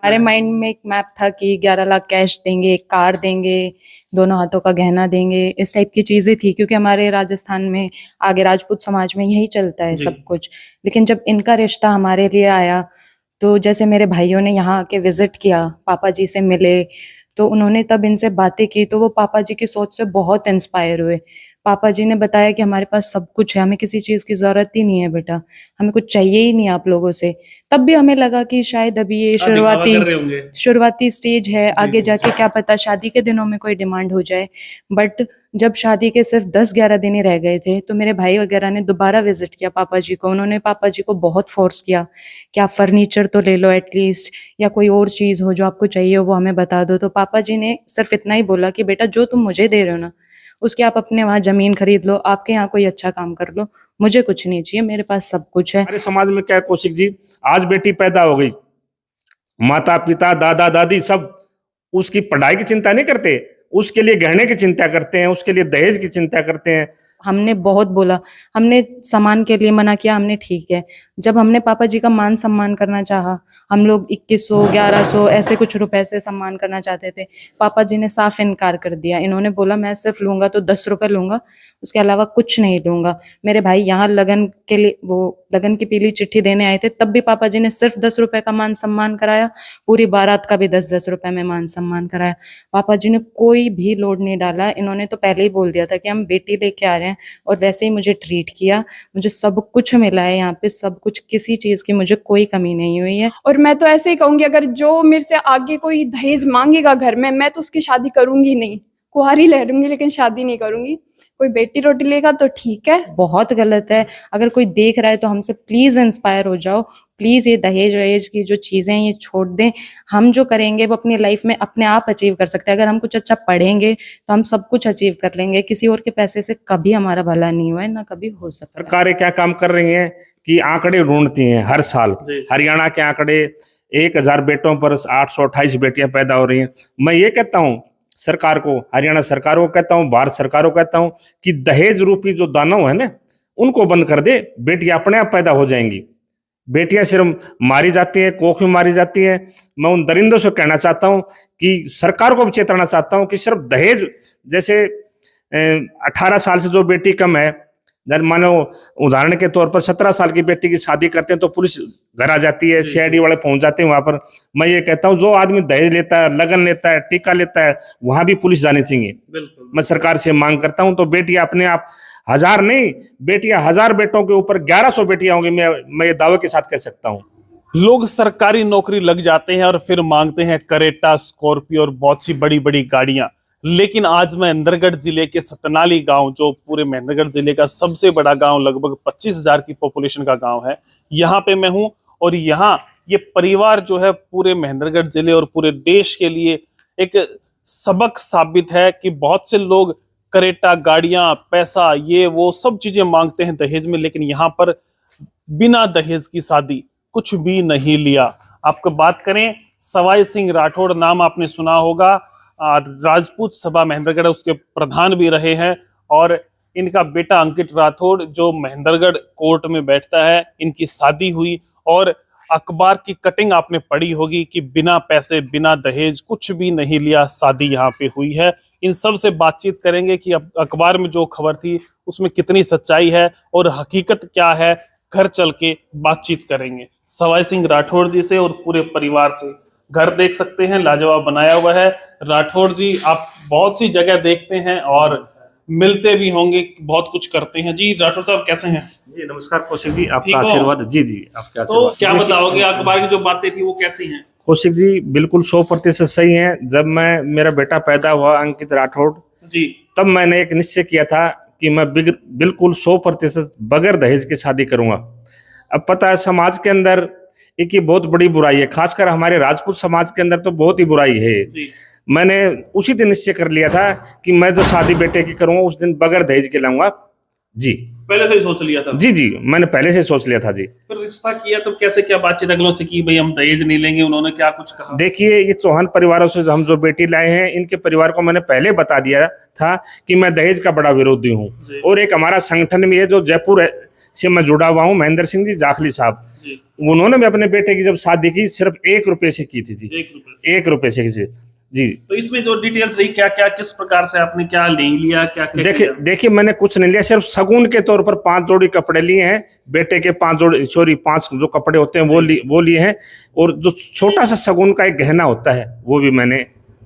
हमारे माइंड में एक मैप था कि 11 लाख कैश देंगे, एक कार देंगे, दोनों हाथों का गहना देंगे, इस टाइप की चीजें थी, क्योंकि हमारे राजस्थान में आगे राजपूत समाज में यही चलता है सब कुछ। लेकिन जब इनका रिश्ता हमारे लिए आया, तो जैसे मेरे भाइयों ने यहाँ आके विजिट किया, पापा जी से मिले, तो उन्होंने तब इनसे बातें की, तो वो पापा जी की सोच से बहुत इंस्पायर हुए। पापा जी ने बताया कि हमारे पास सब कुछ है, हमें किसी चीज की जरूरत ही नहीं है बेटा, हमें कुछ चाहिए ही नहीं आप लोगों से। तब भी हमें लगा कि शायद अभी ये शुरुआती स्टेज है, आगे जाके क्या पता शादी के दिनों में कोई डिमांड हो जाए। बट जब शादी के सिर्फ 10-11 दिन ही रह गए थे, तो मेरे भाई वगैरह ने दोबारा विजिट किया पापा जी को। उन्होंने पापा जी को बहुत फोर्स किया कि आप फर्नीचर तो ले लो एटलीस्ट, या कोई और चीज हो जो आपको चाहिए हो वो हमें बता दो। तो पापा जी ने सिर्फ इतना ही बोला कि बेटा जो तुम मुझे दे रहे हो ना, उसके आप अपने वहां जमीन खरीद लो, आपके यहाँ कोई अच्छा काम कर लो, मुझे कुछ नहीं चाहिए, मेरे पास सब कुछ है। हमारे समाज में क्या है कौशिक जी, आज बेटी पैदा हो गई, माता पिता दादा दादी सब उसकी पढ़ाई की चिंता नहीं करते, उसके लिए गहने की चिंता करते हैं, उसके लिए दहेज की चिंता करते हैं। हमने बहुत बोला, हमने सामान के लिए मना किया, हमने ठीक है। जब हमने पापा जी का मान सम्मान करना चाहा, हम लोग 2100 1100 ऐसे कुछ रुपए से सम्मान करना चाहते थे, पापा जी ने साफ इनकार कर दिया। इन्होंने बोला मैं सिर्फ लूंगा तो 10 रुपए लूंगा, उसके अलावा कुछ नहीं लूंगा। मेरे भाई यहाँ लगन के लिए वो लगन की पीली चिट्ठी देने आए थे, तब भी पापा जी ने सिर्फ 10 रुपए का मान सम्मान कराया, पूरी बारात का भी 10-10 रुपए में मान सम्मान कराया। पापा जी ने कोई भी लोड नहीं डाला, इन्होंने तो पहले ही बोल दिया था कि हम बेटी लेके आ रहे हैं, और वैसे ही मुझे ट्रीट किया। मुझे सब कुछ मिला है यहाँ पे, सब कुछ, किसी चीज की मुझे कोई कमी नहीं हुई है। और मैं तो ऐसे ही कहूंगी, अगर जो मेरे से आगे कोई दहेज मांगेगा घर में, मैं तो उसकी शादी करूंगी नहीं, कुंवारी ले लूंगी लेकिन शादी नहीं करूंगी। कोई बेटी रोटी लेगा तो ठीक है, बहुत गलत है। अगर कोई देख रहा है तो हमसे प्लीज इंस्पायर हो जाओ, प्लीज ये दहेज वहेज की जो चीजें हैं ये छोड़ दें। हम जो करेंगे वो अपनी लाइफ में अपने आप अचीव कर सकते हैं। अगर हम कुछ अच्छा पढ़ेंगे तो हम सब कुछ अचीव कर लेंगे। किसी और के पैसे से कभी हमारा भला नहीं हुआ है, ना कभी हो सकता है। सरकारें क्या काम कर रही हैं कि आंकड़े ढूंढती हैं हर साल। हरियाणा के आंकड़े 1000 बेटों पर 828 बेटियां पैदा हो रही हैं। मैं ये कहता हूं सरकार को, हरियाणा सरकार को कहता हूं, भारत सरकार को कहता हूं कि दहेज रूपी जो दानव है ना, उनको बंद कर दे, बेटियां अपने आप पैदा हो जाएंगी। बेटियां सिर्फ मारी जाती हैं, कोख में मारी जाती हैं। मैं उन दरिंदों से कहना चाहता हूं कि सरकार को भी चेताना चाहता हूं कि सिर्फ दहेज, जैसे 18 साल से जो बेटी कम है, मानो उदाहरण के तौर पर 17 साल की बेटी की शादी करते हैं तो पुलिस घर आ जाती है, सीआईडी वाले पहुंच जाते हैं वहां पर। मैं ये कहता हूं जो आदमी दहेज लेता है, लगन लेता है, टीका लेता है, वहां भी पुलिस जानी चाहिए। मैं सरकार से मांग करता हूं। तो बेटियां अपने आप 1000 नहीं, बेटियां 1000 बेटों के ऊपर 1100 बेटियां होंगी, मैं ये दावे के साथ कह सकता हूं। लोग सरकारी नौकरी लग जाते हैं और फिर मांगते हैं करेटा, स्कॉर्पियो और बहुत सी बड़ी बड़ी गाड़ियां। लेकिन आज मैं महेंद्रगढ़ जिले के सतनाली गांव, जो पूरे महेंद्रगढ़ जिले का सबसे बड़ा गांव, लगभग 25,000 की पॉपुलेशन का गांव है, यहाँ पे मैं हूँ। और यहाँ ये परिवार जो है पूरे महेंद्रगढ़ जिले और पूरे देश के लिए एक सबक साबित है कि बहुत से लोग करेटा, गाड़ियां, पैसा, ये वो सब चीजें मांगते हैं दहेज में, लेकिन यहाँ पर बिना दहेज की शादी, कुछ भी नहीं लिया। आपको बात करें, सवाई सिंह राठौड़ नाम आपने सुना होगा, राजपूत सभा महेंद्रगढ़ उसके प्रधान भी रहे हैं। और इनका बेटा अंकित राठौड़ जो महेंद्रगढ़ कोर्ट में बैठता है, इनकी शादी हुई। और अखबार की कटिंग आपने पढ़ी होगी कि बिना पैसे, बिना दहेज, कुछ भी नहीं लिया, शादी यहाँ पे हुई है। इन सब से बातचीत करेंगे कि अखबार में जो खबर थी उसमें कितनी सच्चाई है और हकीकत क्या है, घर चल के बातचीत करेंगे सवाई सिंह राठौड़ जी से और पूरे परिवार से। घर देख सकते हैं, लाजवाब बनाया हुआ है। राठौड़ जी, आप बहुत सी जगह देखते हैं और मिलते भी होंगे, बहुत कुछ करते हैं। जी राठौड़ साहब कैसे हैं? जी नमस्कार कौशिक जी, आपका आशीर्वाद। जी जी, आपका आशीर्वाद। तो क्या बताओगे, अखबार की जो बातें थी वो कैसी हैं? कौशिक जी बिल्कुल 100% सही है। जब मेरा बेटा पैदा हुआ अंकित राठौड़ जी, तब मैंने एक निश्चय किया था कि मैं बिल्कुल 100% बगैर दहेज की शादी करूंगा। अब पता है समाज के अंदर एक ये बहुत बड़ी बुराई है, खासकर हमारे राजपूत समाज के अंदर तो बहुत ही बुराई है। मैंने उसी दिन निश्चय कर लिया था कि मैं जो शादी बेटे की करूंगा उस दिन बगैर दहेज के लाऊंगा। जी। पहले से ही सोच लिया था? जी जी, मैंने पहले से सोच लिया था जी। फिर रिश्ता किया तो कैसे, क्या बातचीत अगलों से की, भाई हम दहेज नहीं लेंगे, उन्होंने क्या कुछ कहा? देखिए, ये चौहान परिवारों से हम जो बेटी लाए हैं, इनके परिवार को मैंने पहले बता दिया था कि मैं दहेज का बड़ा विरोधी हूँ। जी। और एक हमारा संगठन भी है जो जयपुर से मैं जुड़ा हुआ हूँ, महेंद्र सिंह जी जाखली साहब, जी। उन्होंने भी अपने बेटे की जब शादी की सिर्फ 1 रुपए से की थी जी। 1 रुपए से? 1 रुपए से जी। तो इसमें जो डिटेल्स रही, क्या क्या किस प्रकार से आपने क्या नहीं लिया, क्या क्या देखिए मैंने कुछ नहीं लिया, सिर्फ शगुन के तौर पर 5 जोड़ी कपड़े लिए हैं, बेटे के 5 जो कपड़े होते हैं वो लिए हैं। और जो छोटा सा शगुन का एक गहना होता है वो भी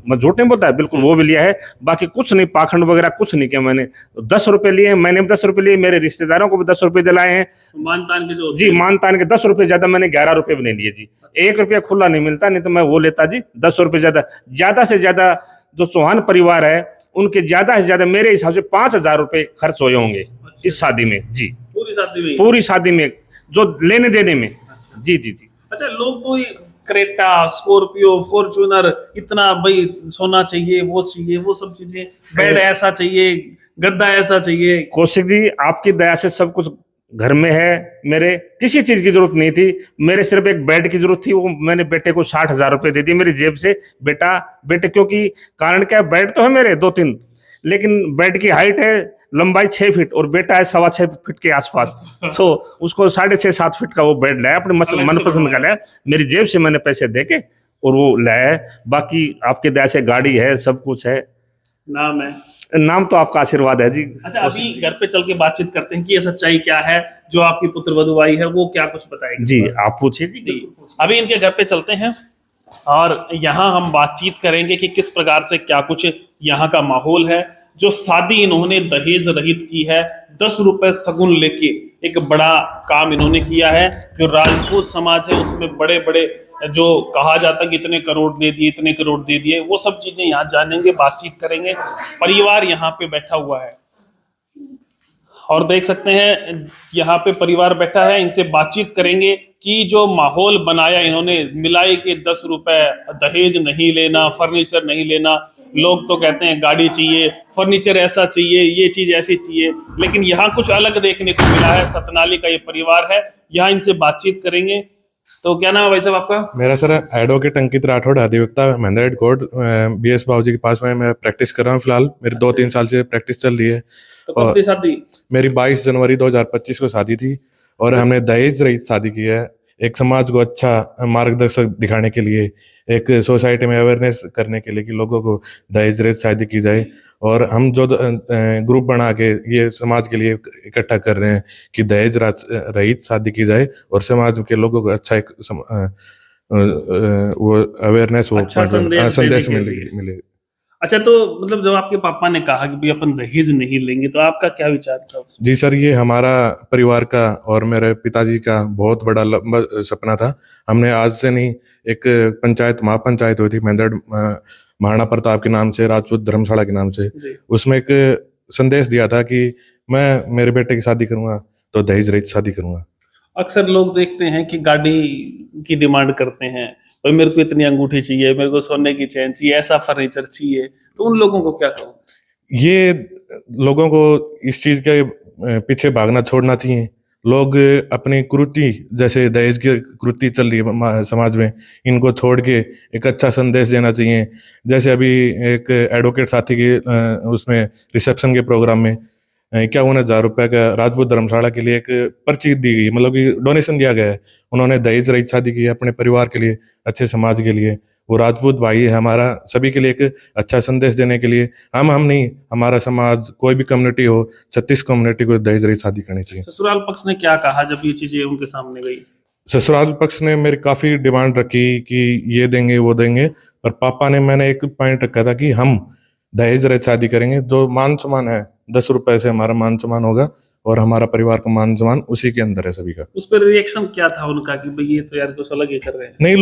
मैं झूठ नहीं बोलता है, बिल्कुल वो भी लिया है। बाकी कुछ नहीं, पाखंड वगैरह कुछ नहीं किया मैंने। 10 रुपए लिए, मैंने भी 10 रुपए लिए, मेरे रिश्तेदारों को भी 10 रुपए दिलाए हैं। मानतान के जो जी, मानतान के 10 रुपए ज्यादा, मैंने 11 रुपए भी नहीं लिए जी। 1 रुपया खुला नहीं मिलता, नहीं तो मैं वो लेता जी। 10 रुपए ज्यादा से ज्यादा जो चौहान परिवार है उनके ज्यादा से ज्यादा मेरे हिसाब से 5,000 रुपए खर्च हुए होंगे इस शादी में जी। पूरी शादी में जो लेने देने में। जी जी जी। अच्छा, लोग तो क्रेटा, स्कॉर्पियो, फॉर्च्यूनर, इतना भाई सोना चाहिए, वो सब चीजें, बेड ऐसा चाहिए, गद्दा ऐसा चाहिए। कौशिक जी, आपकी दया से सब कुछ घर में है। मेरे किसी चीज की जरूरत नहीं थी, मेरे सिर्फ एक बेड की जरूरत थी, वो मैंने बेटे को 60,000 रुपए दे दिए मेरी जेब से। बेटे क्योंकि कारण क्या है, बेड तो है मेरे 2-3, लेकिन बेड की हाइट है, लंबाई 6 फीट और बेटा है 6.25 फीट के आसपास। तो उसको 6.5-7 फीट का वो बेड लाया, अपने मनपसंद का लाया, मेरी जेब से मैंने पैसे दे के और वो लाया है। बाकी आपके दया से गाड़ी है, सब कुछ है। नाम है? नाम तो आपका आशीर्वाद है जी। अच्छा, अभी घर पे चल के बातचीत करते हैं कि ये सच्चाई क्या है, जो आपकी पुत्र वधू आई है वो क्या कुछ बताएगी जी। आप पूछिए जी। अभी इनके घर पे चलते हैं और यहाँ हम बातचीत करेंगे कि किस प्रकार से क्या कुछ यहाँ का माहौल है। जो शादी इन्होंने दहेज रहित की है, 10 रुपए शगुन लेके एक बड़ा काम इन्होंने किया है। जो राजपूत समाज है उसमें बड़े बड़े जो कहा जाता है कि इतने करोड़ दे दिए, इतने करोड़ दे दिए, वो सब चीजें यहाँ जानेंगे, बातचीत करेंगे। परिवार यहाँ पे बैठा हुआ है और देख सकते हैं यहाँ पे परिवार बैठा है, इनसे बातचीत करेंगे कि जो माहौल बनाया इन्होंने, मिलाई के 10 रुपए, दहेज नहीं लेना, फर्नीचर नहीं लेना। लोग तो कहते हैं गाड़ी चाहिए, फर्नीचर ऐसा चाहिए, ये चीज ऐसी चाहिए, लेकिन यहाँ कुछ अलग देखने को मिला है। सतनाली का ये परिवार है, यहाँ इनसे बातचीत करेंगे। तो क्या नाम है भाई साहब आपका? मेरा सर एडवोकेट अंकित राठौड़, अधिवक्ता, महेंद्र कोर्ट, BS बाबूजी के पास में मैं प्रैक्टिस कर रहा हूँ फिलहाल। मेरी 2-3 साल से प्रैक्टिस चल रही है। तो कब से शादी? मेरी 22 जनवरी 2025 को शादी थी और हमने दहेज रहित शादी की है। एक समाज को अच्छा मार्गदर्शक दिखाने के लिए, एक सोसाइटी में अवेयरनेस करने के लिए कि लोगों को दहेज रहित शादी की जाए। और हम जो ग्रुप बना के ये समाज के लिए इकट्ठा कर रहे हैं कि दहेज रहित शादी की जाए और समाज के लोगों को अच्छा एक वो अवेयरनेस हो, अच्छा संदेश मिले। अच्छा, तो मतलब जब आपके पापा ने कहा कि भाई अपन दहेज नहीं लेंगे, तो आपका क्या विचार था उसमें? जी सर, ये हमारा परिवार का और मेरे पिताजी का बहुत बड़ा लंबा सपना था। हमने आज से नहीं, एक पंचायत, महापंचायत हुई थी महेंद्र महाराणा प्रताप के नाम से, राजपूत धर्मशाला के नाम से, उसमें एक संदेश दिया था कि मैं मेरे बेटे की शादी करूंगा तो दहेज रहित शादी करूंगा। अक्सर लोग देखते हैं कि गाड़ी की डिमांड करते हैं, भाई मेरे को इतनी अंगूठी चाहिए, मेरे को सोने की चेन चाहिए, ऐसा फर्नीचर चाहिए, तो उन लोगों को क्या कहूँ? ये लोगों को इस चीज के पीछे भागना छोड़ना चाहिए। लोग अपनी कुरीति, जैसे दहेज की कुरीति चल रही है समाज में, इनको छोड़ के एक अच्छा संदेश देना चाहिए। जैसे अभी एक एडवोकेट साथी के उसमें रिसेप्शन के प्रोग्राम में 51,000 रुपए का राजपूत धर्मशाला के लिए एक पर्ची दी गई, मतलब कि डोनेशन दिया गया है। उन्होंने दहेज रहित शादी की है अपने परिवार के लिए, अच्छे समाज के लिए। वो राजपूत भाई है हमारा, सभी के लिए एक अच्छा संदेश देने के लिए। हम नहीं, हमारा समाज, कोई भी कम्युनिटी हो, 36 कम्युनिटी को दहेज रहित शादी करनी चाहिए। ससुराल पक्ष ने क्या कहा जब ये चीजें उनके सामने गई? ससुराल पक्ष ने मेरी काफी डिमांड रखी कि ये देंगे वो देंगे, पर पापा ने, मैंने एक पॉइंट रखा था कि हम दहेज रहित शादी करेंगे। जो मान सम्मान है, 10 रुपए से हमारा मान सम्मान होगा और हमारा परिवार का मान सम्मान उसी के अंदर है सभी का। उस पर रिएक्शन क्या था उनका कि भाई ये तो यार कुछ अलग ही कर रहे हैं? नहीं,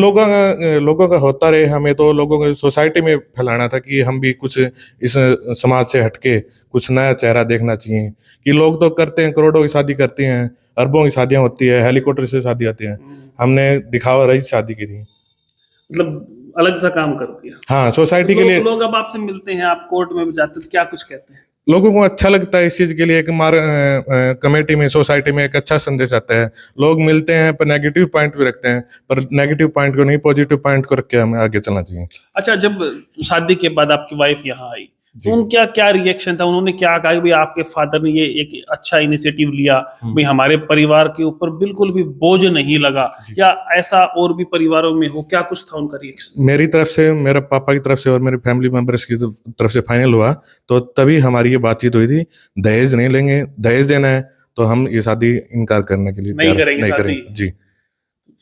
लोगों का होता रहे, हमें तो लोगों को सोसाइटी में फैलाना था कि हम भी कुछ इस समाज से हटके कुछ नया चेहरा देखना चाहिए। कि लोग तो करते हैं, करोड़ों की शादी करते हैं, अरबों की शादियां होती है, हेलीकॉप्टर से शादी आती है। हमने दिखावा रहित शादी की थी, मतलब अलग सा काम कर दिया। हाँ, सोसाइटी के लिए। लोग अब आपसे मिलते हैं, आप कोर्ट में भी जाते हैं, क्या कुछ कहते हैं? लोगों को अच्छा लगता है इस चीज के लिए कि कमेटी में, सोसाइटी में एक अच्छा संदेश आता है। लोग मिलते हैं पर नेगेटिव पॉइंट भी रखते हैं, पर नेगेटिव पॉइंट को नहीं, पॉजिटिव पॉइंट को रख के हमें आगे चलना चाहिए। अच्छा, जब शादी के बाद आपकी वाइफ यहाँ आई तो उनका क्या रिएक्शन था? उन्होंने क्या कहा कि भाई आपके फादर ने ये एक अच्छा इनिशिएटिव लिया, भाई हमारे परिवार के ऊपर बिल्कुल भी बोझ नहीं लगा, या ऐसा और भी परिवारों में हो, क्या कुछ था उनका रिएक्शन? मेरी तरफ से, मेरे पापा की तरफ से और मेरे फैमिली मेंबर्स की तरफ से फाइनल हुआ तो तभी हमारी ये बातचीत हुई थी। दहेज नहीं लेंगे, दहेज देना है तो हम ये शादी इनकार करने के लिए नहीं करेंगे जी।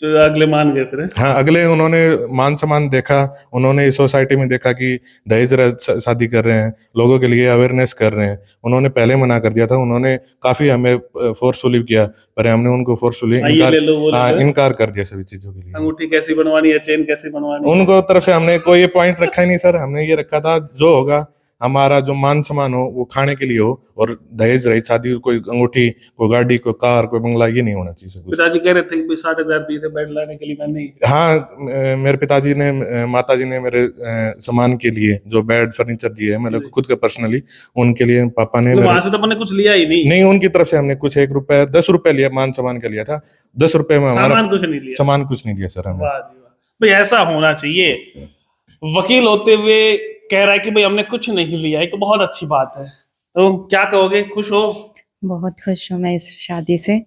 तो अगले मान गए फिर? हाँ, अगले उन्होंने मान सम्मान देखा, उन्होंने इस सोसाइटी में देखा कि दहेज शादी कर रहे हैं, लोगों के लिए अवेयरनेस कर रहे हैं। उन्होंने पहले मना कर दिया था, उन्होंने काफी हमें फोर्सफुली किया, पर हमने उनको फोर्सफुली इनकार कर दिया सभी चीजों के लिए। अंगूठी कैसी बनवानी है, चेन कैसी बनवानी है, उनको तरफ से हमने कोई ये पॉइंट रखा ही नहीं सर। हमने ये रखा था जो होगा हमारा, जो मान सम्मान हो वो खाने के लिए हो, और दहेज रहित शादी, कोई अंगूठी, कोई गाड़ी, कोई कार, कोई बंगला, ये नहीं होना चाहिए। पिताजी कह रहे थे कि 60,000 दिए थे बेड लाने के लिए, मैं नहीं। हाँ, मेरे पिताजी ने, माताजी ने मेरे सामान के लिए जो बेड फर्नीचर दिए है, मेरे खुद का पर्सनली, उनके लिए पापा ने, वहां से तो मैंने कुछ लिया ही नहीं। उनकी तरफ से हमने कुछ 1 रुपए 10 रुपए लिया, मान सम्मान का लिया था। 10 रुपए में हमारा सामान कुछ नहीं लिया, सामान कुछ नहीं दिया सर हमें। वाह जी वाह, भाई ऐसा होना चाहिए। वकील होते हुए कह रहा है कि भाई हमने कुछ नहीं लिया, एक बहुत अच्छी बात है। तो क्या कहोगे, खुश हो? बहुत खुश हूँ मैं इस शादी से,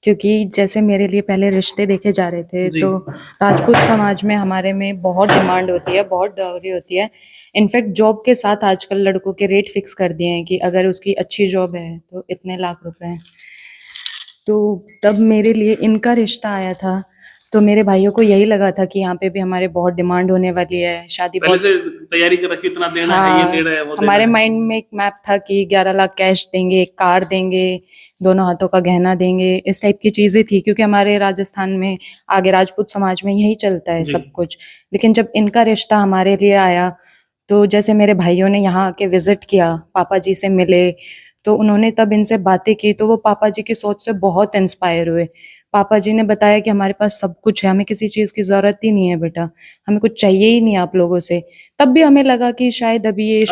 क्योंकि जैसे मेरे लिए पहले रिश्ते देखे जा रहे थे तो राजपूत समाज में हमारे में बहुत डिमांड होती है, बहुत डाउरी होती है। इनफैक्ट जॉब के साथ आजकल लड़कों के रेट फिक्स कर दिए हैं कि अगर उसकी अच्छी जॉब है तो इतने लाख रुपए हैं। तो तब मेरे लिए इनका रिश्ता आया था तो मेरे भाइयों को यही लगा था कि यहाँ पे भी हमारे बहुत डिमांड होने वाली है, शादी पहले से तैयारी कर रखी, इतना देना है, ये दे रहे हैं, वो हमारे माइंड में एक मैप था कि 11 लाख कैश देंगे, एक कार देंगे, दोनों हाथों का गहना देंगे, इस टाइप की चीजें थी, क्योंकि हमारे राजस्थान में, आगे राजपूत समाज में यही चलता है सब कुछ। लेकिन जब इनका रिश्ता हमारे लिए आया तो जैसे मेरे भाइयों ने यहाँ आके विजिट किया, पापा जी से मिले, तो उन्होंने तब इनसे बातें की तो वो पापा जी की सोच से बहुत इंस्पायर हुए। पापा जी ने बताया कि हमारे पास सब कुछ है, हमें किसी चीज की जरूरत ही नहीं है बेटा, हमें कुछ चाहिए ही नहीं आप लोगों से। तब भी हमें लगा कि शायद अभी ये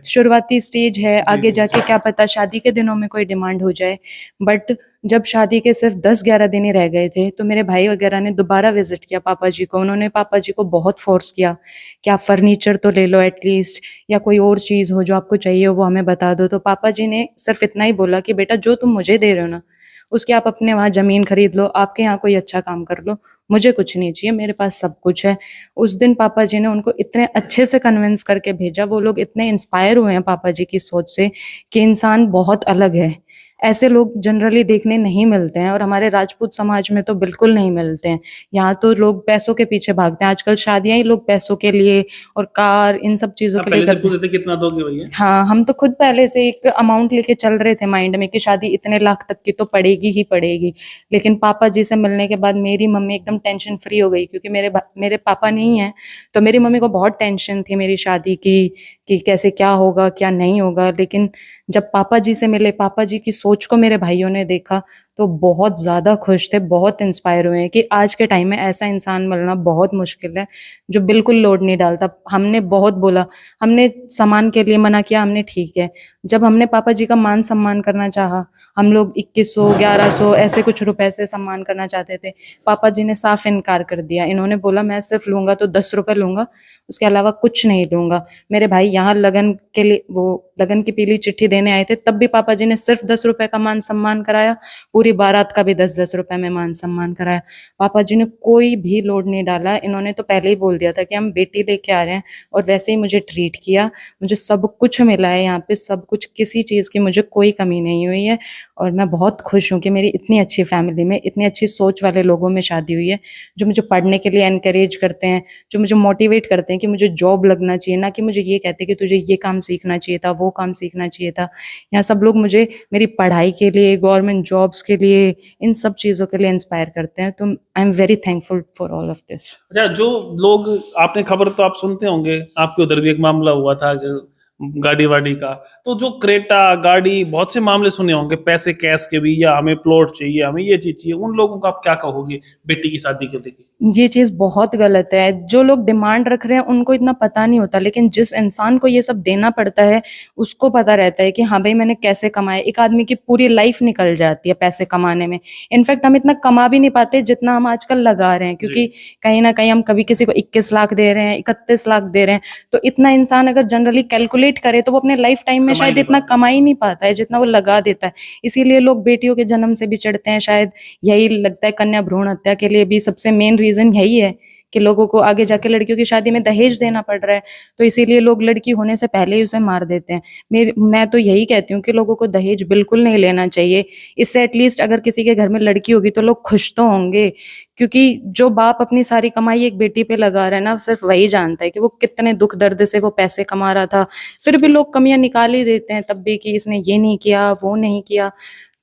शुरुआती स्टेज है, आगे जाके क्या पता शादी के दिनों में कोई डिमांड हो जाए। बट जब शादी के सिर्फ 10-11 दिन ही रह गए थे तो मेरे भाई वगैरह ने दोबारा विजिट किया पापा जी को। उन्होंने पापा जी को बहुत फोर्स किया कि आप फर्नीचर तो ले लो एटलीस्ट, या कोई और चीज हो जो आपको चाहिए हो वो हमें बता दो। तो पापा जी ने सिर्फ इतना ही बोला कि बेटा जो तुम मुझे दे रहे हो ना, उसके आप अपने वहाँ जमीन खरीद लो, आपके यहाँ कोई अच्छा काम कर लो, मुझे कुछ नहीं चाहिए, मेरे पास सब कुछ है। उस दिन पापा जी ने उनको इतने अच्छे से कन्विंस करके भेजा, वो लोग इतने इंस्पायर हुए हैं पापा जी की सोच से कि इंसान बहुत अलग है। ऐसे लोग जनरली देखने नहीं मिलते हैं, और हमारे राजपूत समाज में तो बिल्कुल नहीं मिलते हैं। यहाँ तो लोग पैसों के पीछे भागते हैं, आजकल शादियां ही लोग पैसों के लिए और कार, इन सब चीजों के लिए करते हैं। कितना दोगे भैया? हाँ, हम तो खुद पहले से एक अमाउंट लेके चल रहे थे माइंड में कि शादी इतने लाख तक की तो पड़ेगी ही पड़ेगी। लेकिन पापा जी से मिलने के बाद मेरी मम्मी एकदम टेंशन फ्री हो गई, क्योंकि मेरे पापा नहीं है तो मेरी मम्मी को बहुत टेंशन थी मेरी शादी की कि कैसे क्या होगा क्या नहीं होगा। लेकिन जब पापा जी से मिले, पापा जी की सोच को मेरे भाइयों ने देखा तो बहुत ज़्यादा खुश थे, बहुत इंस्पायर हुए हैं कि आज के टाइम में ऐसा इंसान मिलना बहुत मुश्किल है जो बिल्कुल लोड नहीं डालता। हमने बहुत बोला, हमने सामान के लिए मना किया, हमने ठीक है। जब हमने पापा जी का मान सम्मान करना चाहा, हम लोग 2100 1100 ऐसे कुछ रुपए से सम्मान करना चाहते थे, पापा जी ने साफ इनकार कर दिया। इन्होंने बोला मैं सिर्फ लूंगा तो 10 रुपए लूंगा, उसके अलावा कुछ नहीं लूंगा। मेरे भाई यहाँ लगन के लिए, वो लगन की पीली चिट्ठी देने आए थे, तब भी पापा जी ने सिर्फ 10 रुपए का मान सम्मान कराया, पूरी बारात का भी 10-10 रुपए में मान सम्मान कराया। पापा जी ने कोई भी लोड नहीं डाला। इन्होंने तो पहले ही बोल दिया था कि हम बेटी लेके आ रहे हैं, और वैसे ही मुझे ट्रीट किया। मुझे सब कुछ मिला है यहाँ पे, सब कुछ, किसी चीज़ की मुझे कोई कमी नहीं हुई है। और मैं बहुत खुश हूँ कि मेरी इतनी अच्छी फैमिली में इतनी अच्छी सोच वाले लोगों में शादी हुई है, जो मुझे पढ़ने के लिए एनकरेज करते हैं, जो मुझे मोटिवेट करते हैं कि मुझे जॉब लगना चाहिए, ना कि मुझे ये कहते कि तुझे ये काम सीखना चाहिए था, वो काम सीखना चाहिए था। यहाँ सब लोग मुझे मेरी पढ़ाई के लिए, गवर्नमेंट जॉब्स के लिए, इन सब चीज़ों के लिए इंस्पायर करते हैं। तो I am very thankful for all of this. अच्छा, जो लोग, आपने खबर तो आप सुनते होंगे, आपके उधर भी एक मामला हुआ था गाड़ी वाड़ी का, तो जो क्रेटा गाड़ी, बहुत से मामले सुने होंगे, पैसे कैश के भी, या हमें प्लॉट चाहिए, हमें ये चीज चाहिए, उन लोगों को आप क्या कहोगे बेटी की शादी के लेके? ये चीज बहुत गलत है। जो लोग डिमांड रख रहे हैं उनको इतना पता नहीं होता, लेकिन जिस इंसान को ये सब देना पड़ता है उसको पता रहता है कि हाँ भाई मैंने कैसे कमाए। एक आदमी की पूरी लाइफ निकल जाती है पैसे कमाने में। इनफैक्ट हम इतना कमा भी नहीं पाते जितना हम आजकल लगा रहे हैं, क्योंकि कहीं ना कहीं हम कभी किसी को 21 लाख दे रहे हैं, 31 लाख दे रहे हैं, तो इतना इंसान अगर जनरली कैलकुलेट करे तो वो अपने लाइफ टाइम में शायद इतना कमा ही नहीं पाता है जितना वो लगा देता है। इसीलिए लोग बेटियों के जन्म से भी चिढ़ते हैं। शायद यही लगता है कन्या भ्रूण हत्या के लिए भी सबसे मेन रीजन यही है कि लोगों को आगे जाके लड़कियों की शादी में दहेज देना पड़ रहा है, तो इसीलिए लोग लड़की होने से पहले ही उसे मार देते हैं। मैं तो यही कहती हूँ कि लोगों को दहेज बिल्कुल नहीं लेना चाहिए। इससे एटलीस्ट अगर किसी के घर में लड़की होगी तो लोग खुश तो होंगे, क्योंकि जो बाप अपनी सारी कमाई एक बेटी पे लगा रहा है ना, सिर्फ वही जानता है कि वो कितने दुख दर्द से वो पैसे कमा रहा था। फिर भी लोग कमियां निकाल ही देते हैं तब भी कि इसने ये नहीं किया, वो नहीं किया।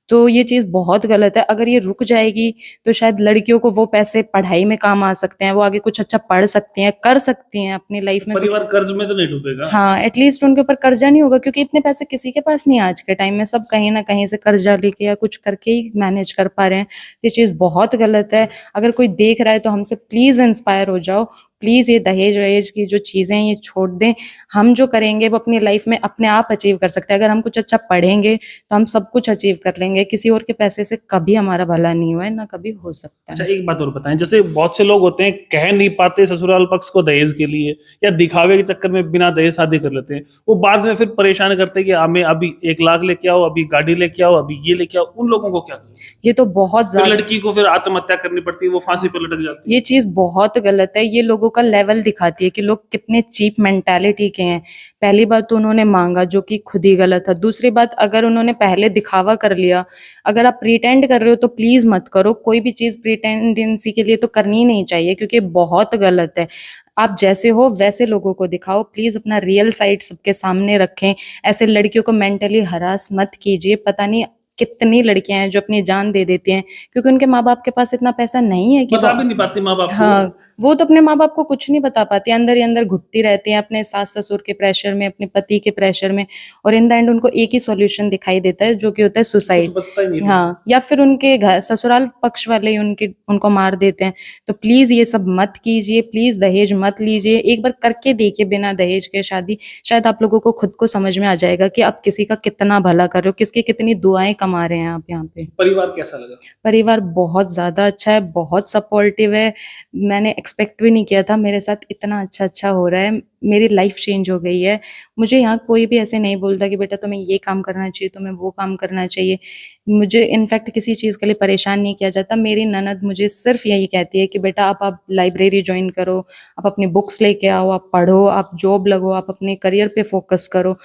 तो ये चीज बहुत गलत है। अगर ये रुक जाएगी तो शायद लड़कियों को वो पैसे पढ़ाई में काम आ सकते हैं, वो आगे कुछ अच्छा पढ़ सकती हैं, कर सकती हैं अपनी लाइफ में कुछ। परिवार कर्ज में तो नहीं डूबेगा। हाँ, एटलीस्ट उनके ऊपर कर्जा नहीं होगा, क्योंकि इतने पैसे किसी के पास नहीं है आज के टाइम में। सब कहीं ना कहीं से कर्जा लेके या कुछ करके ही मैनेज कर पा रहे हैं। ये चीज बहुत गलत है। अगर कोई देख रहा है तो हमसे प्लीज इंस्पायर हो जाओ। प्लीज ये दहेज वहेज की जो चीजें हैं ये छोड़ दें। हम जो करेंगे वो अपनी लाइफ में अपने आप अचीव कर सकते हैं। अगर हम कुछ अच्छा पढ़ेंगे तो हम सब कुछ अचीव कर लेंगे। किसी और के पैसे से कभी हमारा भला नहीं हुआ है, ना कभी हो सकता अच्छा, है। एक बात और बताएं, जैसे बहुत से लोग होते हैं कह नहीं पाते ससुराल पक्ष को दहेज के लिए, या दिखावे के चक्कर में बिना दहेज शादी कर लेते हैं, वो बाद में फिर परेशान करते हैं कि हमें अभी 1 लाख लेके आओ, अभी गाड़ी लेके आओ, अभी ये लेके आओ। उन लोगों को क्या करें? ये तो बहुत फिर ज्यादा, लड़की को फिर आत्महत्या करनी पड़ती है, वो फांसी पर लटक जाती है। ये चीज बहुत गलत है। ये लोगों का लेवल दिखाती है कि लोग कितने चीप मेंटालिटी के हैं। पहली बात तो उन्होंने मांगा, जो कि खुद ही गलत है। दूसरी बात, अगर उन्होंने पहले दिखावा कर लिया, अगर आप प्रिटेंड कर रहे हो तो प्लीज मत करो। कोई भी चीज प्रिटेंडेंसी के लिए तो करनी ही नहीं चाहिए, क्योंकि बहुत गलत है। आप जैसे हो वैसे लोगों को दिखाओ। प्लीज अपना रियल साइड सबके सामने रखें। ऐसे लड़कियों को मेंटली हरास मत कीजिए। पता नहीं कितनी लड़कियां हैं जो अपनी जान दे देती हैं क्योंकि उनके माँ बाप के पास इतना पैसा नहीं है कि बता भी नहीं पाती माँ बाप को। हाँ, वो तो अपने माँ बाप को कुछ नहीं बता पाती, अंदर ही अंदर घुटती रहती हैं अपने सास ससुर के प्रेशर में, अपने पति के प्रेशर में, और इन द एंड उनको एक ही सॉल्यूशन दिखाई देता है जो कि होता है सुसाइड। कुछ बचता ही नहीं। हाँ, या फिर उनके घर ससुराल पक्ष वाले ही उनको मार देते हैं। तो प्लीज ये सब मत कीजिए। प्लीज दहेज मत लीजिए। एक बार करके देखिए बिना दहेज के शादी, शायद आप लोगों को खुद को समझ में आ जाएगा कि आप किसी का कितना भला कर रहे हो, किसकी कितनी दुआएं कमा रहे हैं आप यहाँ पे। परिवार कैसा लगा? परिवार बहुत ज्यादा अच्छा है, बहुत सपोर्टिव है। मैंने एक्सपेक्ट भी नहीं किया था मेरे साथ इतना अच्छा हो रहा है। मेरी लाइफ चेंज हो गई है। मुझे यहाँ कोई भी ऐसे नहीं बोलता कि बेटा तुम्हें ये काम करना चाहिए, तुम्हें वो काम करना चाहिए। मुझे इनफैक्ट किसी चीज़ के लिए परेशान नहीं किया जाता। मेरी ननद मुझे सिर्फ यही कहती है कि बेटा आप लाइब्रेरी ज्वाइन करो, आप अपनी बुक्स लेके आओ, आप पढ़ो, आप जॉब लगो, आप अपने करियर पे फोकस करो।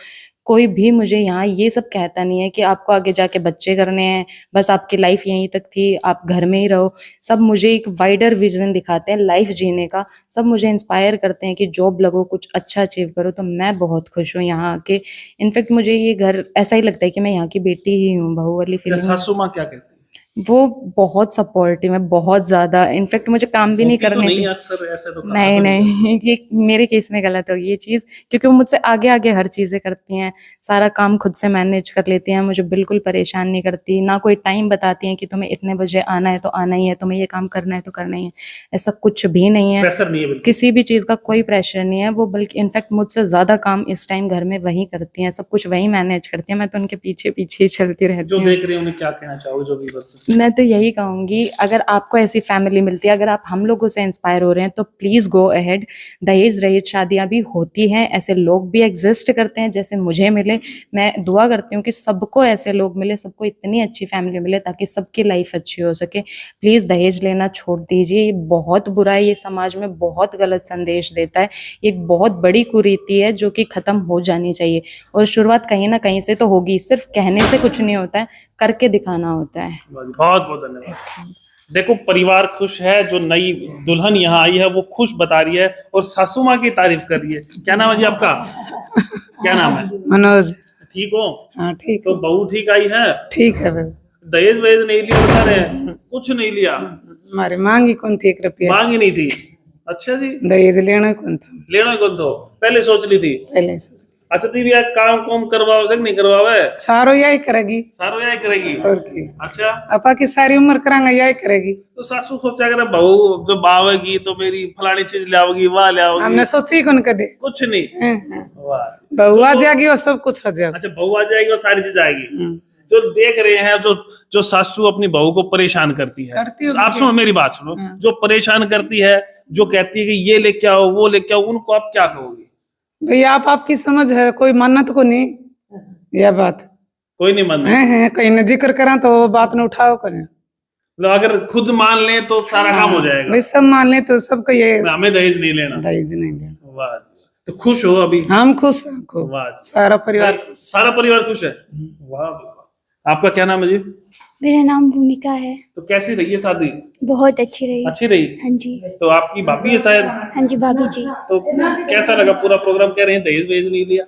कोई भी मुझे यहाँ ये सब कहता नहीं है कि आपको आगे जाके बच्चे करने हैं, बस आपकी लाइफ यहीं तक थी, आप घर में ही रहो। सब मुझे एक वाइडर विजन दिखाते हैं लाइफ जीने का। सब मुझे इंस्पायर करते हैं कि जॉब लगो, कुछ अच्छा अचीव करो। तो मैं बहुत खुश हूँ यहाँ आके। इनफैक्ट मुझे ये घर ऐसा ही लगता है कि मैं यहाँ की बेटी ही हूँ। बहू वाली फीलिंग। सासू माँ क्या कहती है? वो बहुत सपोर्टिव है, बहुत ज्यादा। इनफैक्ट मुझे काम भी नहीं होती तो करने नहीं दी। अक्सर ऐसे तो कहा नहीं तो नहीं, ये मेरे केस में गलत होगी ये चीज, क्योंकि वो मुझसे आगे आगे हर चीजें करती हैं। सारा काम खुद से मैनेज कर लेती हैं, मुझे बिल्कुल परेशान नहीं करती। ना कोई टाइम बताती हैं कि तुम्हें इतने बजे आना है तो आना ही है, तुम्हें ये काम करना है तो करना ही है। ऐसा कुछ भी नहीं है। प्रेशर नहीं है बिल्कुल। किसी भी चीज का कोई प्रेशर नहीं है। वो बल्कि इनफैक्ट मुझसे ज्यादा काम इस टाइम घर में वही करती हैं, सब कुछ वही मैनेज करती हैं। मैं तो उनके पीछे पीछे ही चलती रहती जो हूँ। देख रहे हैं उन्हें क्या कहना चाहोगे, जो व्यूअर्स? मैं तो यही कहूंगी, अगर आपको ऐसी फैमिली मिलती है, अगर आप हम लोगों से इंस्पायर हो रहे हैं तो प्लीज गो अहेड। दहेज रहित शादियां भी होती हैं, ऐसे लोग भी एग्जिस्ट करते हैं जैसे मुझे मिले। मैं दुआ करती हूँ कि सबको ऐसे लोग मिले, सबको इतनी अच्छी फैमिली मिले ताकि सबकी लाइफ अच्छी हो सके। प्लीज दहेज लेना छोड़ दीजिए। ये बहुत बुरा है, ये समाज में बहुत गलत संदेश देता है। एक बहुत बड़ी कुरीति है जो कि खत्म हो जानी चाहिए, और शुरुआत कहीं ना कहीं से तो होगी। सिर्फ कहने से कुछ नहीं होता है, करके दिखाना होता है। बहुत बहुत धन्यवाद। देखो, परिवार खुश है, जो नई दुल्हन यहाँ आई है वो खुश बता रही है और सासू माँ की तारीफ कर रही है। क्या नाम है जी आपका? क्या नाम है? मनोज। ठीक हो? हाँ ठीक। तो बहू ठीक आई है? ठीक है भाई। दहेज वहेज नहीं लिया बता रहे हैं? कुछ नहीं लिया? हमारे मांगी कौन थी 1 रुपया? मांगी नहीं थी। अच्छा जी। दहेज लेना कौन था? लेना कौन तो पहले सोच ली थी? पहले से। अच्छा तो ये काम कम करवाओ से नहीं करवावे? सारो यही करेगी सारो यही करेगी। और की अच्छा अपा की सारी उम्र करांगा यही करेगी। तो सासू सोचा करे बहू जब आवेगी तो मेरी फलानी चीज लाओगी वाह लाओगी, हमने सोची कौन कदे कुछ नहीं। वाह। बहू आ जाएगी और सब कुछ हो जाएगा। अच्छा बहू आ जाएगी और सारी चीज आएगी। हम्म। जो देख रहे हैं जो सासू अपनी बहू को परेशान करती है, करती होगी। आप सुनो मेरी बात सुनो, हाँ। जो परेशान करती है, जो कहती है कि ये लेके आओ वो लेके आओ, उनको आप क्या कहोगे? भैया आप आपकी समझ है, कोई मन्नत को नहीं यह बात कोई नहीं मानता। है कहीं न जिक्र करा तो वो बात न उठाओ करें। मतलब अगर खुद मान ले तो सारा काम हो जाएगा। भाई सब मान ले तो सबको ये हमें दहेज नहीं लेना। दहेज नहीं लेना। वाह। तो खुश हो अभी? हम खुश हैं खूब, वाह। सारा परिवार। सारा परिवार खुश है। वाह। आपका क्या नाम है जी? मेरा नाम भूमिका है। तो कैसी रही है शादी? बहुत अच्छी रही। अच्छी रही। हाँ जी। तो आपकी भाभी है शायद? हाँ जी भाभी जी। तो कैसा लगा पूरा प्रोग्राम? कह रहे हैं दहेज वहेज नहीं लिया?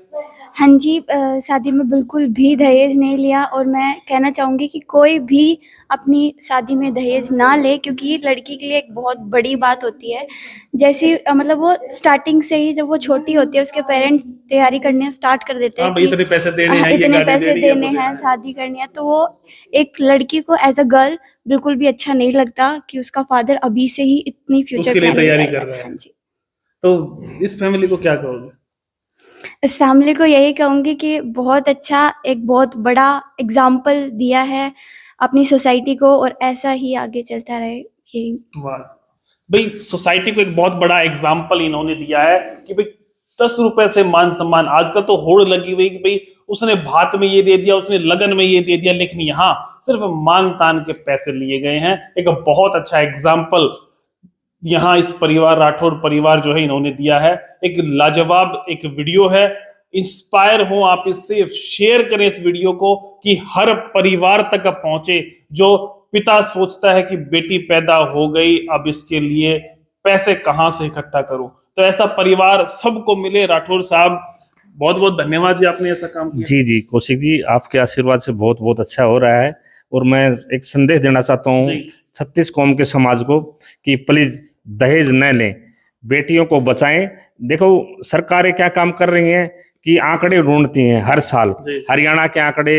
हाँ जी, शादी में बिल्कुल भी दहेज नहीं लिया और मैं कहना चाहूँगी कि कोई भी अपनी शादी में दहेज ना ले, क्योंकि ये लड़की के लिए एक बहुत बड़ी बात होती है। जैसे मतलब वो स्टार्टिंग से ही जब वो छोटी होती है उसके पेरेंट्स तैयारी करने स्टार्ट कर देते हैं हाँ भाई इतने पैसे देने हैं, ये इतने गाड़ी पैसे देनी है, देने वो हैं, शादी करनी है, तो वो एक लड़की को एज अ गर्ल बिल्कुल भी अच्छा नहीं लगता कि उसका फादर अभी से ही इतनी फ्यूचर उसके लिए प्लानिंग तैयारी कर कर रहा रहा है। है। हाँ जी। तो इस फैमिली को क्या कहोगे? इस फैमिली को यही कहूँगी कि बहुत अच्छा, एक बहुत बड़ा एग्जाम्पल दिया है अपनी सोसाइटी को और ऐसा ही आगे चलता रहे। यही वाह भाई, सोसाइटी को एक बहुत बड़ा एग्जाम्पल इन्होंने दिया है कि भाई 10 रुपए से मान सम्मान। आजकल तो होड़ लगी हुई कि भाई उसने भात में ये दे दिया, उसने लगन में ये दे दिया, लेकिन यहाँ सिर्फ मान तान के पैसे लिए गए हैं। एक बहुत अच्छा एग्जाम्पल यहाँ इस परिवार राठौड़ परिवार जो है इन्होंने दिया है। एक लाजवाब एक वीडियो है, इंस्पायर हो आप इससे, शेयर करें इस वीडियो को कि हर परिवार तक पहुंचे। जो पिता सोचता है कि बेटी पैदा हो गई, अब इसके लिए पैसे कहां से इकट्ठा करूं, तो ऐसा परिवार सबको मिले। राठौड़ साहब बहुत बहुत धन्यवाद जी, आपने ऐसा काम किया। जी जी कौशिक जी, आपके आशीर्वाद से बहुत बहुत अच्छा हो रहा है। और मैं एक संदेश देना चाहता हूँ जी। 36 कौम के समाज को कि प्लीज दहेज न लें, बेटियों को बचाएं। देखो सरकारें क्या काम कर रही हैं कि आंकड़े ढूंढती हैं हर साल। जी। हरियाणा के आंकड़े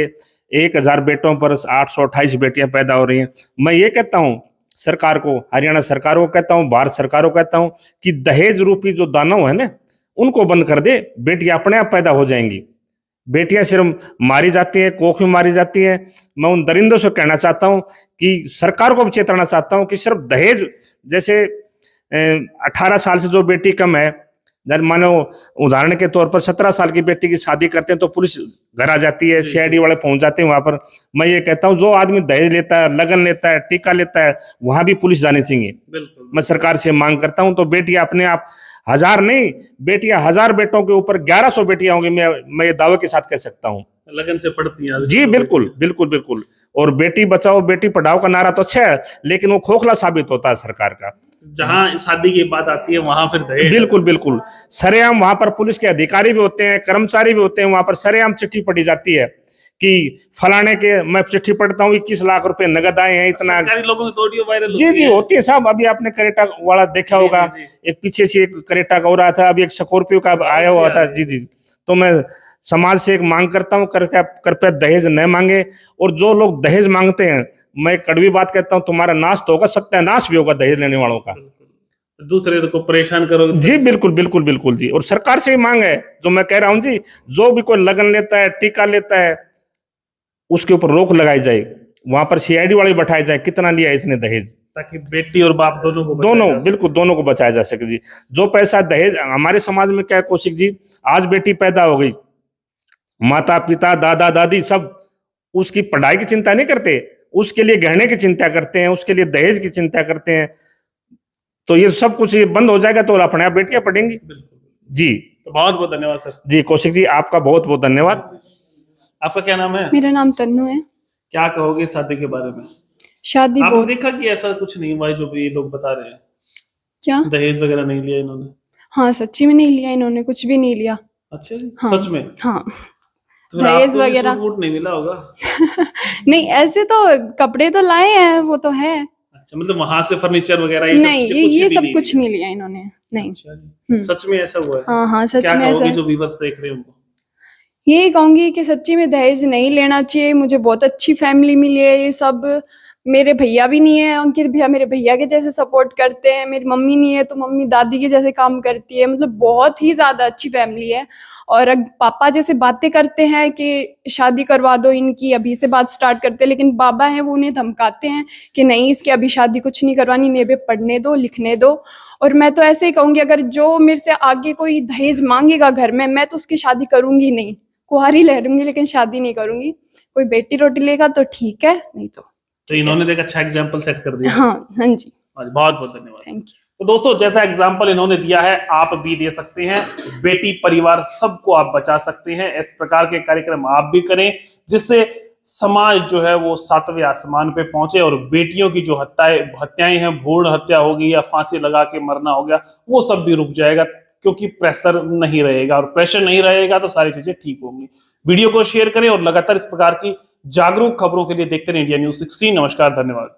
1000 बेटों पर 828 बेटियां पैदा हो रही हैं। मैं ये कहता हूँ सरकार को, हरियाणा सरकार को कहता हूँ, भारत सरकार को कहता हूँ कि दहेज रूपी जो दानव है ना उनको बंद कर दे, बेटियां अपने आप पैदा हो जाएंगी। बेटियां सिर्फ मारी जाती हैं, कोख में मारी जाती हैं। मैं उन दरिंदों से कहना चाहता हूं कि सरकार को भी चेताना चाहता हूं कि सिर्फ दहेज, जैसे 18 साल से जो बेटी कम है, मानो उदाहरण के तौर पर 17 साल की बेटी की शादी करते हैं तो पुलिस घर आ जाती है, सीआईडी वाले पहुंच जाते हैं वहां पर। मैं ये कहता हूं जो आदमी दहेज लेता है, लगन लेता है, टीका लेता है, वहां भी पुलिस जानी चाहिए। बिल्कुल। मैं सरकार से मांग करता हूं। तो बेटियां अपने आप 1000 नहीं, बेटियां 1000 बेटों के ऊपर 1100 बेटियां होंगी, मैं ये दावे के साथ कह सकता हूं। लगन से पढ़ती हैं जी बिल्कुल बिल्कुल बिल्कुल। और बेटी बचाओ बेटी पढ़ाओ का नारा तो अच्छा है, लेकिन वो खोखला साबित होता है सरकार का। जहां शादी की बात आती है वहां फिर दहेज। बिल्कुल बिल्कुल। सरेआम वहां पर पुलिस के अधिकारी भी होते हैं, कर्मचारी भी होते हैं, वहां पर सरेआम चिट्ठी पड़ी जाती है कि फलाने के, मैं चिट्ठी पढ़ता हूँ 21 लाख रुपए नगद आए हैं, इतना। सरकारी लोगों की तो ऑडियो वायरल जी जी होती है साहब। अभी आपने करेटा वाला देखा होगा, एक पीछे से एक करेटा का हो रहा था, अभी एक स्कॉर्पियो का आया हुआ था। जी जी। तो मैं समाज से एक मांग करता हूँ, कृपया दहेज न मांगे। और जो लोग दहेज मांगते हैं, मैं कड़वी बात कहता हूँ, तुम्हारा नाश तो होगा, सत्यानाश भी होगा दहेज लेने वालों का। दूसरे को परेशान करोगे। जी बिल्कुल बिल्कुल बिल्कुल जी। और सरकार से ही मांग है, जो मैं कह रहा हूँ जी, जो भी कोई लगन लेता है, टीका लेता है, उसके ऊपर रोक लगाई जाए, वहां पर सीआईडी वाले बैठाए जाए, कितना लिया इसने दहेज, ताकि बेटी और बाप दोनों को दोनों बिल्कुल दोनों को बचाया जा सके जी। जो पैसा दहेज हमारे समाज में क्या है कौशिक जी, आज बेटी पैदा हो गई, माता पिता दादा दादी सब उसकी पढ़ाई की चिंता नहीं करते, उसके लिए गहने की चिंता करते हैं, उसके लिए दहेज की चिंता करते हैं। तो ये सब कुछ ये बंद हो जाएगा तो अपने आप बेटियां पढ़ेंगी। जी तो बहुत बहुत धन्यवाद सर। जी कौशिक जी, आपका बहुत बहुत धन्यवाद। आपका क्या नाम है? मेरा नाम तन्नू है। क्या कहोगे शादी के बारे में? शादी आपने बहुत देखा कि ऐसा कुछ नहीं हुआ है जो भी ये लोग बता रहे हैं, क्या? दहेज वगैरह नहीं लिया इन्होंने? हाँ सच्ची में नहीं लिया इन्होंने, कुछ भी नहीं लिया। अच्छा जी, हाँ। सच में? हाँ तो फिर दहेज आपको भी वगैरह सूट वूट नहीं मिला होगा? नहीं, ऐसे तो कपड़े तो लाए हैं, वो तो है। अच्छा, मतलब वहां से फर्नीचर वगैरह ये नहीं, सब ये भी सब कुछ लिया? नहीं लिया इन्होंने। नहीं। अच्छा जी। सच में ऐसा हुआ है? हाँ हाँ सच क्या में ऐसा कहोगे है। जो व्यूअर्स देख रहे हैं उनको? यही कहूँगी कि सच्ची में दहेज नहीं लेना चाहिए। मुझे बहुत अच्छी फैमिली मिली है। ये सब मेरे भैया भी नहीं है, अंकित भैया मेरे भैया के जैसे सपोर्ट करते हैं। मेरी मम्मी नहीं है तो मम्मी दादी के जैसे काम करती है। मतलब बहुत ही ज़्यादा अच्छी फैमिली है। और अगर पापा जैसे बातें करते हैं कि शादी करवा दो इनकी, अभी से बात स्टार्ट करते हैं, लेकिन बाबा हैं वो उन्हें धमकाते हैं कि नहीं इसकी अभी शादी कुछ नहीं करवानी, इन्हें अभी पढ़ने दो, लिखने दो। और मैं तो ऐसे ही कहूँगी, अगर जो मेरे से आगे कोई दहेज मांगेगा घर में, मैं तो उसकी शादी करूँगी नहीं। कुंवारी रह लूंगी लेकिन शादी नहीं करूंगी। कोई बेटी रोटी लेगा तो ठीक है, नहीं तो इन्होंने एक अच्छा एग्जाम्पल सेट कर दिया। हाँ हाँ जी, बहुत बहुत धन्यवाद। Thank you. तो दोस्तों, जैसा एग्जाम्पल इन्होंने दिया है, आप भी दे सकते हैं। बेटी परिवार सबको आप बचा सकते हैं। इस प्रकार के कार्यक्रम आप भी करें, जिससे समाज जो है वो 7वें आसमान पे पहुंचे और बेटियों की जो हत्याएं हैं, भ्रूण हत्या होगी या फांसी लगा के मरना हो गया, वो सब भी रुक जाएगा, क्योंकि प्रेशर नहीं रहेगा। और प्रेशर नहीं रहेगा तो सारी चीजें ठीक होंगी। वीडियो को शेयर करें और लगातार इस प्रकार की जागरूक खबरों के लिए देखते रहिए इंडिया न्यूज़ 16। नमस्कार, धन्यवाद।